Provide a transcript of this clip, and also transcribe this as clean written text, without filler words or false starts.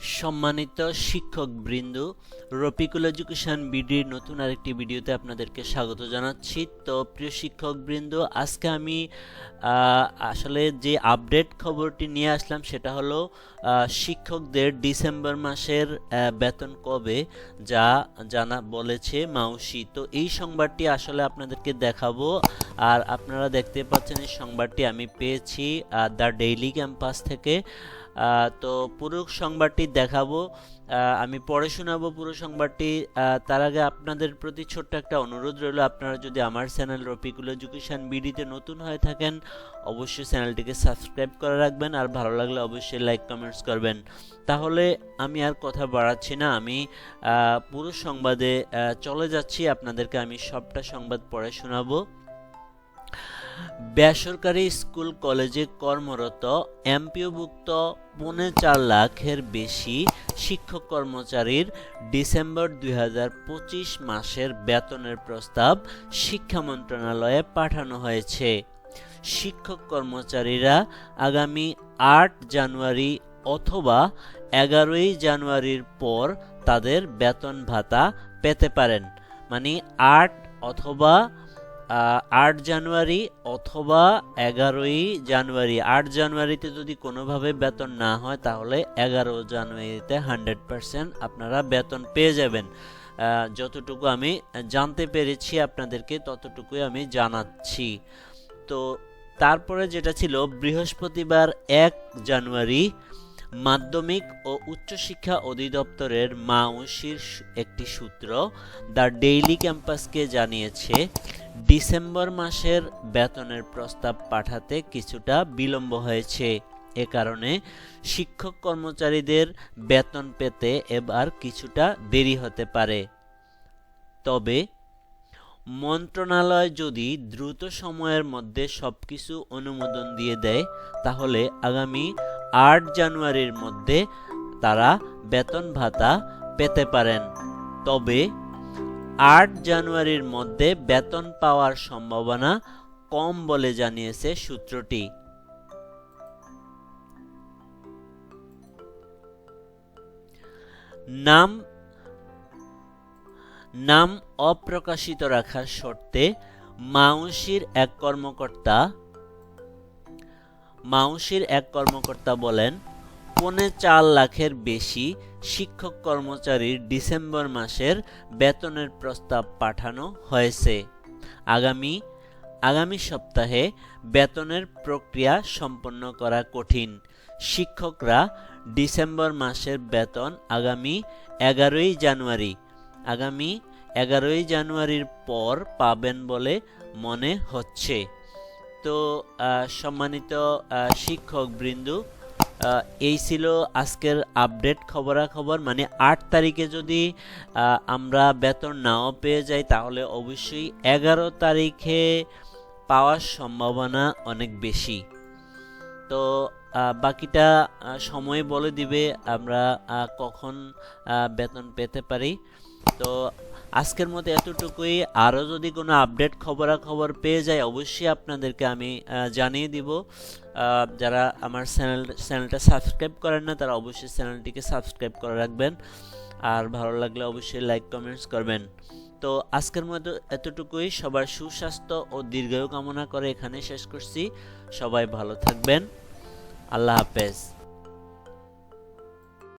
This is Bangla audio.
সম্মানিত শিক্ষকবৃন্দ, রফিকুল এডুকেশন বিডির নতুন আরেকটি ভিডিওতে আপনাদেরকে স্বাগত জানাচ্ছি। তো প্রিয় শিক্ষকবৃন্দ, আজকে আমি আসলে যে আপডেট খবরটি নিয়ে আসলাম সেটা হলো শিক্ষকদের ডিসেম্বর মাসের বেতন কবে যা জানা বলেছে মাউসি। তো এই সংবাদটি আসলে আপনাদেরকে দেখাবো। আর আপনারা দেখতে পাচ্ছেন এই সংবাদটি আমি পেয়েছি দ্য ডেইলি ক্যাম্পাস থেকে। তো পুরো সংবাদটি দেখাবো, আমি পড়ে শোনাবো পুরো সংবাদটি। তার আগে আপনাদের প্রতি ছোট্ট একটা অনুরোধ রইল, আপনারা যদি আমার চ্যানেল রফিকুল এডুকেশন বিডিতে নতুন হয়ে থাকেন অবশ্যই চ্যানেলটিকে সাবস্ক্রাইব করে রাখবেন, আর ভালো লাগলে অবশ্যই লাইক কমেন্টস করবেন। তাহলে আমি আর কথা বাড়াচ্ছি না, আমি পুরো সংবাদে চলে যাচ্ছি। আপনাদেরকে আমি সবটা সংবাদ পড়ে শোনাবো। বেসরকারি স্কুল কলেজে কর্মরত এমপিওভুক্ত 4.5 লাখের বেশি শিক্ষক কর্মচারীর ডিসেম্বর 2025 মাসের বেতনের প্রস্তাব শিক্ষা মন্ত্রণালয়ে পাঠানো হয়েছে। শিক্ষক কর্মচারীরা আগামী 8 জানুয়ারি অথবা 11 জানুয়ারির পর তাদের বেতন ভাতা পেতে পারেন। মানে 8 জানুয়ারি অথবা 11 জানুয়ারি। 8 জানুয়ারিতে যদি কোনোভাবে বেতন না হয় তাহলে 11 জানুয়ারিতে 100% আপনারা বেতন পেয়ে যাবেন। যতটুকু আমি জানতে পেরেছি আপনাদেরকে ততটুকুই আমি জানাচ্ছি। তো তারপরে যেটা ছিল, বৃহস্পতিবার 1 জানুয়ারি মাধ্যমিক ও উচ্চশিক্ষা অধিদপ্তরের মাউসির একটি সূত্র দ্য ডেইলি ক্যাম্পাসকে জানিয়েছে ডিসেম্বর মাসের বেতনের প্রস্তাব পাঠাতে কিছুটা বিলম্ব হয়েছে। এ কারণে শিক্ষক কর্মচারীদের বেতন পেতে এবার কিছুটা দেরি হতে পারে। তবে মন্ত্রণালয় যদি দ্রুত সময়ের মধ্যে সবকিছু অনুমোদন দিয়ে দেয় তাহলে আগামী 8 জানুয়ারির মধ্যে তারা বেতন ভাতা পেতে পারেন। তবে 8 জানুয়ারির মধ্যে বেতন পাওয়ার সম্ভাবনা কম বলে জানিয়েছে সূত্রটি। নাম অপ্রকাশিত রাখার শর্তে মাউসির এক কর্মকর্তা বলেন, 4.5 লাখের বেশি শিক্ষক কর্মচারীর ডিসেম্বর মাসের বেতনের প্রস্তাব পাঠানো হয়েছে। আগামী সপ্তাহে বেতনের প্রক্রিয়া সম্পন্ন করা কঠিন। শিক্ষকরা ডিসেম্বর মাসের বেতন আগামী 11 জানুয়ারির পর পাবেন বলে মনে হচ্ছে। তো সম্মানিত শিক্ষকবৃন্দ, এই ছিল আজকের আপডেট খবরাখবর। মানে 8 তারিখে যদি আমরা বেতন নাও পেয়ে যাই তাহলে অবশ্যই 11 তারিখে পাওয়ার সম্ভাবনা অনেক বেশি। তো বাকিটা সময় বলে দিবে আমরা কখন বেতন পেতে পারি। তো আজকের মতো এতটুকুই। আরও যদি কোনো আপডেট খবরাখবর পেয়ে যায় অবশ্যই আপনাদেরকে আমি জানিয়ে দিব। যারা আমার চ্যানেলটা সাবস্ক্রাইব করেন না তারা অবশ্যই চ্যানেলটিকে সাবস্ক্রাইব করে রাখবেন, আর ভালো লাগলে অবশ্যই লাইক কমেন্টস করবেন। তো আজকের মতো এতটুকুই। সবার সুস্বাস্থ্য ও দীর্ঘায়ু কামনা করে এখানে শেষ করছি। সবাই ভালো থাকবেন। আল্লাহ হাফেজ।